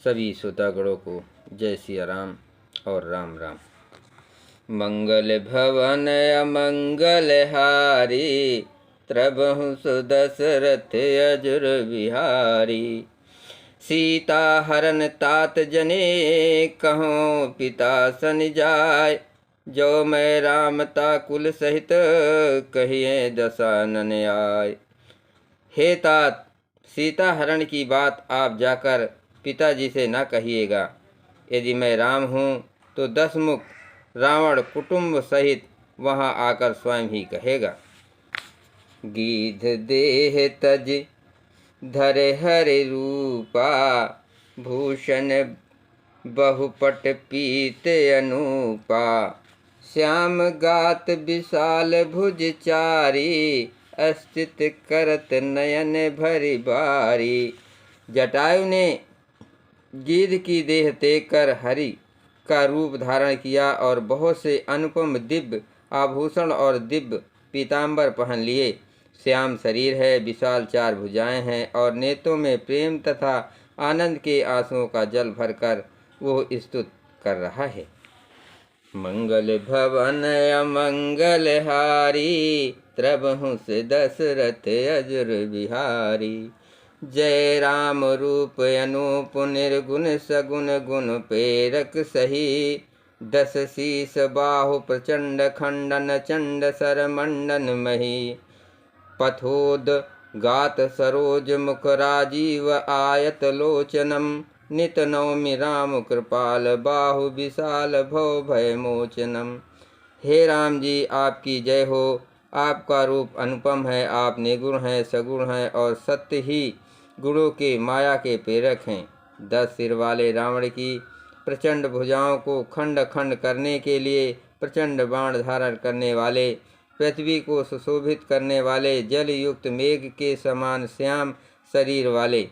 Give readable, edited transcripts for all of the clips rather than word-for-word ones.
सभी श्रोतागणों को जय सिया राम और राम राम। मंगल भवन अमंगल हारी, त्रबहु सुदशरथ अजुर बिहारी। सीता हरन तात जने, कहो पिता सन जाय। जो मैं राम ताकुल सहित, कहिए दशानन आय। हे तात, सीता हरण की बात आप जाकर पिताजी से न कहिएगा। यदि मैं राम हूँ तो 10 मुख रावण कुटुंब सहित वहाँ आकर स्वयं ही कहेगा। गीध देह तज धरे हरे रूपा, भूषण बहुपट पीत अनूपा। श्याम गात विशाल भुज चारी, अस्तित करत नयन भरी बारी। जटायु ने गीध की देह देख कर हरि का रूप धारण किया और बहुत से अनुपम दिव्य आभूषण और दिव्य पीताम्बर पहन लिए। श्याम शरीर है, विशाल 4 भुजाएं हैं और नेत्रों में प्रेम तथा आनंद के आंसुओं का जल भरकर वो स्तुत कर रहा है। मंगल भवन अमंगल हारी, त्रबहु से दशरथ अजुर बिहारी। जय राम रूप अनूप निर्गुण सगुण गुण प्रेरक सही। 10 शीस बाहु प्रचंड खंडन चंड सर मंडन मही। पथोद गात सरोज मुख राजीव आयत लोचनम। नित नौमि राम कृपाल बाहु विशाल भव भय मोचनम। हे राम जी, आपकी जय हो। आपका रूप अनुपम है, आप निर्गुण हैं, सगुण हैं और सत्य ही गुणों के माया के प्रेरक हैं। 10 सिर वाले रावण की प्रचंड भुजाओं को खंड खंड करने के लिए प्रचंड बाण धारण करने वाले, पृथ्वी को सुशोभित करने वाले, जल युक्त मेघ के समान श्याम शरीर वाले,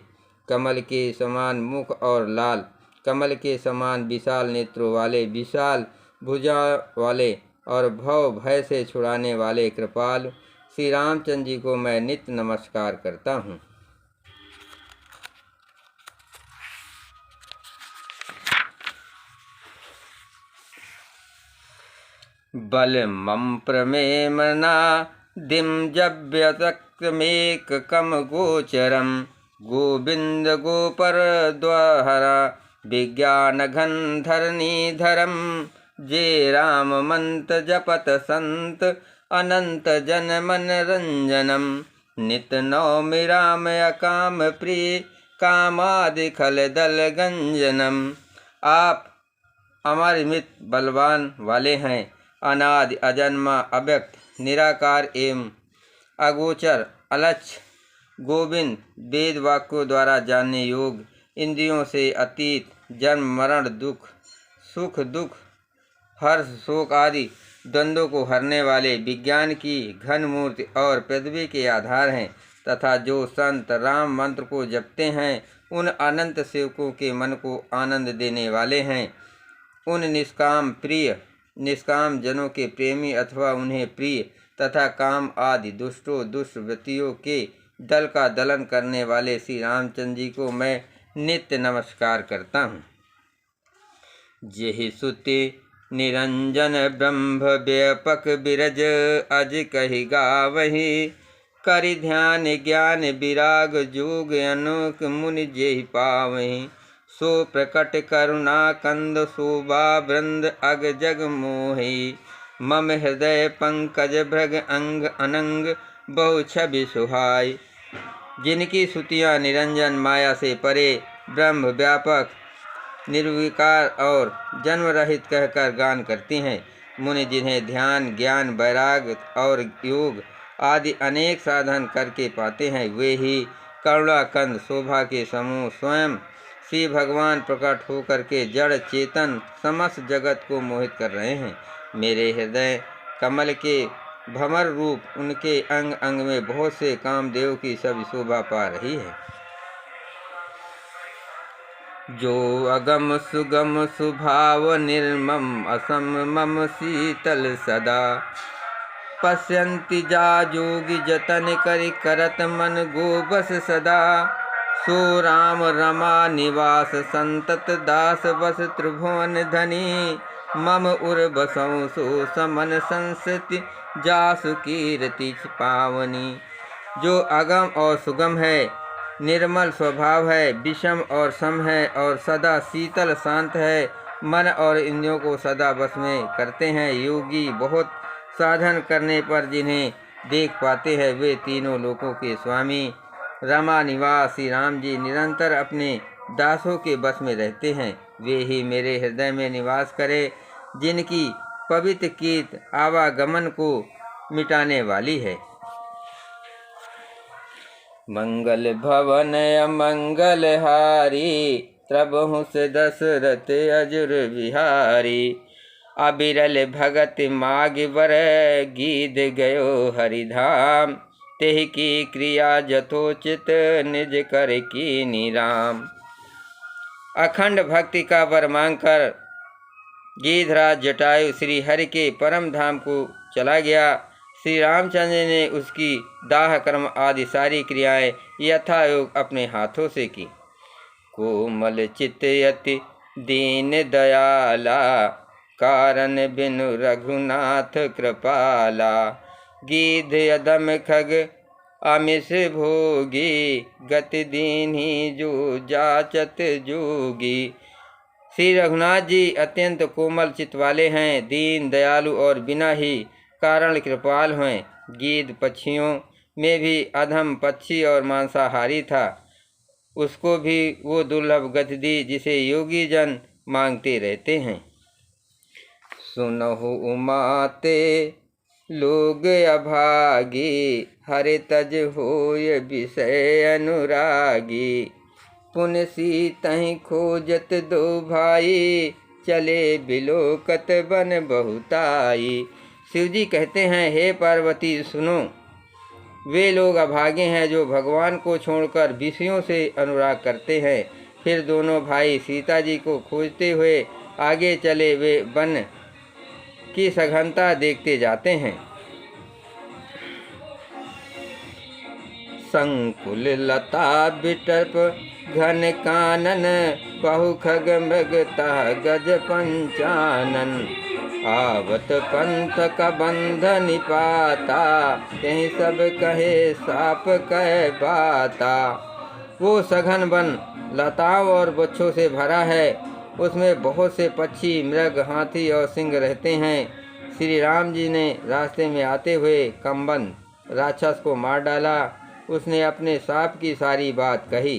कमल के समान मुख और लाल कमल के समान विशाल नेत्रों वाले, विशाल भुजा वाले और भव भय से छुड़ाने वाले कृपाल श्री रामचंद्र जी को मैं नित्य नमस्कार करता हूँ। बल मम प्रमेमना दिम जव्यतक्मेक कम गोचरम। गोविंद गोपर द्वाहरा विज्ञान घन धरनी धरम। जे राम मंत जपत संत, अनंत जन मन रंजनम। नित नौमि राम अकाम प्रिय, कामादि खल दल गंजनम। आप अमरमित बलवान वाले हैं, अनादि अजन्मा अव्यक्त निराकार एवं अगोचर अलक्ष्य। गोविंद वेद वाक्यों द्वारा जानने योग्य, इंद्रियों से अतीत, जन्म मरण दुख सुख दुख हर्ष शोक आदि द्वंद्वों को हरने वाले, विज्ञान की घन मूर्ति और पृथ्वी के आधार हैं तथा जो संत राम मंत्र को जपते हैं उन अनंत सेवकों के मन को आनंद देने वाले हैं। उन निष्काम जनों के प्रेमी अथवा उन्हें प्रिय तथा काम आदि दुष्टों दुष्ट वृत्तियों के दल का दलन करने वाले श्री रामचंद्र जी को मैं नित्य नमस्कार करता हूँ। जेहि सुति निरंजन ब्रह्म व्यापक बिरज, अज कहि गावहि। करि ध्यान ज्ञान विराग जोग, अनोक मुनि जेहि पावहि। सो प्रकट करुणा कंद शोभा वृंद, अग जग मोहि। मम हृदय पंकज भृग अंग अनंग, बहु छवि सुहाय। जिनकी स्तुतियाँ निरंजन माया से परे, ब्रह्म व्यापक निर्विकार और जन्म रहित कहकर गान करती हैं। मुनि जिन्हें ध्यान ज्ञान वैराग और योग आदि अनेक साधन करके पाते हैं, वे ही करुणाकंद शोभा के समूह स्वयं श्री भगवान प्रकट होकर के जड़ चेतन समस्त जगत को मोहित कर रहे हैं। मेरे हृदय कमल के भमर रूप उनके अंग अंग में बहुत से कामदेव की सब शोभा पा रही है। जो अगम सुगम सुभाव निर्मम, असम मम शीतल सदा। पश्यन्ति जा जोगी जतन करि, करत मन गोबस सदा। सो राम रमा निवास संतत दास बस त्रिभुवन धनी मम उर बसौ सो समन संस्कृति जासु कीर्ति पावनी। जो अगम और सुगम है, निर्मल स्वभाव है, विषम और सम है और सदा शीतल शांत है, मन और इंद्रियों को सदा बस में करते हैं। योगी बहुत साधन करने पर जिन्हें देख पाते हैं वे तीनों लोकों के स्वामी रमा निवास श्री राम जी निरंतर अपने दासों के बस में रहते हैं। वे ही मेरे हृदय में निवास करें जिनकी पवित्र कीर्ति आवागमन को मिटाने वाली है। मंगल भवन अमंगल हारी त्रबहुं से दशरथ अजुर बिहारी। अबिरल भगत माग बर गीत गयो हरिधाम तेह की क्रिया जथोचित निज कर कीनी राम। अखंड भक्ति का वर मांगकर गिरिधराज जटायु श्री हरि के परम धाम को चला गया। श्री रामचंद्र ने उसकी दाह कर्म आदि सारी क्रियाएं यथायोग अपने हाथों से की। कोमल चित्त यति दीन दयाला कारण बिनु रघुनाथ कृपाला। गीध यदम खग अमिष भोगी गति दीन्ही जो जाचत जोगी। श्री रघुनाथ जी अत्यंत कोमल चित्त वाले हैं, दीन दयालु और बिना ही कारण कृपाल हैं। गीध पक्षियों में भी अधम पक्षी और मांसाहारी था, उसको भी वो दुर्लभ गति दी जिसे योगी जन मांगते रहते हैं। सुनहु उमाते लोग अभागी हरे तज होय विषय अनुरागी। पुन सीतहि खोजत दो भाई चले बिलोकत बन बहुताई। शिवजी कहते हैं, हे पार्वती सुनो, वे लोग अभागे हैं जो भगवान को छोड़कर विषयों से अनुराग करते हैं। फिर दोनों भाई सीता जी को खोजते हुए आगे चले, वे वन की सघनता देखते जाते हैं। संकुल लता बिटप घन कानन बहु खग मृगता गज पंचानन। आवत पंथ का बंध निपाता कहीं सब कहे साप कह बाता। वो सघन वन लताओं और वृक्षों से भरा है, उसमें बहुत से पक्षी मृग हाथी और सिंह रहते हैं। श्री राम जी ने रास्ते में आते हुए कंबन राक्षस को मार डाला। उसने अपने साप की सारी बात कही।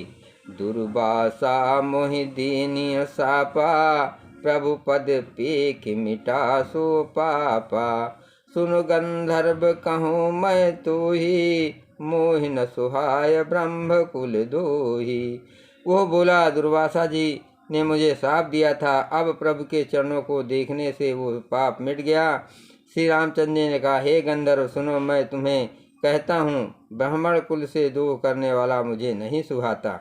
दुर्वासा मोहि दीनिय सापा प्रभु पद पेख मिटा सो पापा। सुन गंधर्व कहूँ मैं तो ही मोहिन सुहाय ब्रह्म कुल दोही। वो बोला, दुर्वासा जी ने मुझे साप दिया था, अब प्रभु के चरणों को देखने से वो पाप मिट गया। श्री रामचंद्र ने कहा, हे गंधर्व सुनो, मैं तुम्हें कहता हूँ, ब्राह्मण कुल से द्रोह करने वाला मुझे नहीं सुहाता।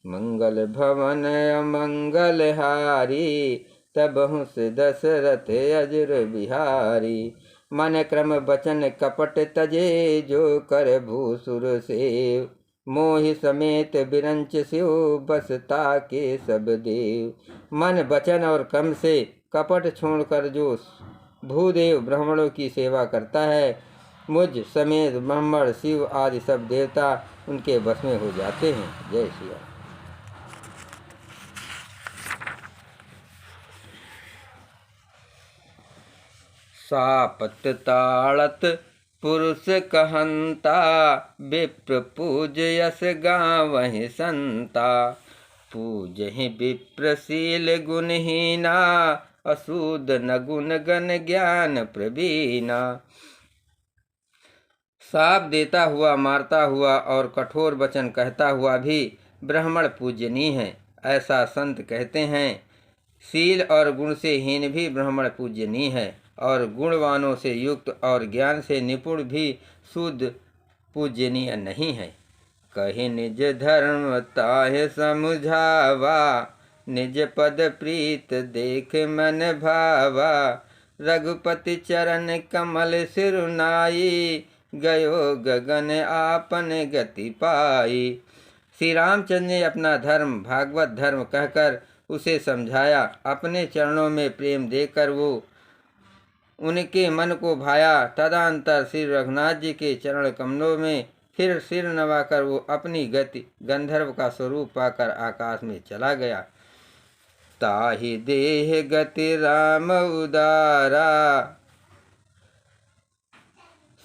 मंगल भवन अमंगल हारी तबहुं से दशरथ अजुर बिहारी। मन क्रम वचन कपट तजे जो कर भूसुर सेव। मोहि समेत बिरंच शिव बसता के सब देव। मन वचन और क्रम से कपट छोड़कर जो भूदेव ब्राह्मणों की सेवा करता है, मुझ समेत ब्राह्मण शिव आदि सब देवता उनके बस में हो जाते हैं। जय श्री राम। सापत ताड़त पुरुष कहंता विप्र पूज यस गावहि संता। पूजहि विप्रशील गुणहीना असूद न गुण गण ज्ञान प्रवीणा। साप देता हुआ, मारता हुआ और कठोर वचन कहता हुआ भी ब्राह्मण पूजनीय है, ऐसा संत कहते हैं। शील और गुण से हीन भी ब्राह्मण पूजनीय है और गुणवानों से युक्त और ज्ञान से निपुण भी शुद्ध पूजनीय नहीं है। कहि निज धर्म ताहे समझावा निज पद प्रीत देख मन भावा। रघुपति चरण कमल सिरुनाई गयो गगन आपन गति पाई। श्री रामचंद्र ने अपना धर्म भागवत धर्म कहकर उसे समझाया। अपने चरणों में प्रेम देकर वो उनके मन को भाया। तदनंतर श्री रघुनाथ जी के चरण कमलों में फिर सिर नवाकर वो अपनी गति गंधर्व का स्वरूप पाकर आकाश में चला गया। ताहि देह गति राम उदारा,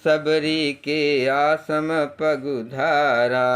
सबरी के आसम पगुधारा।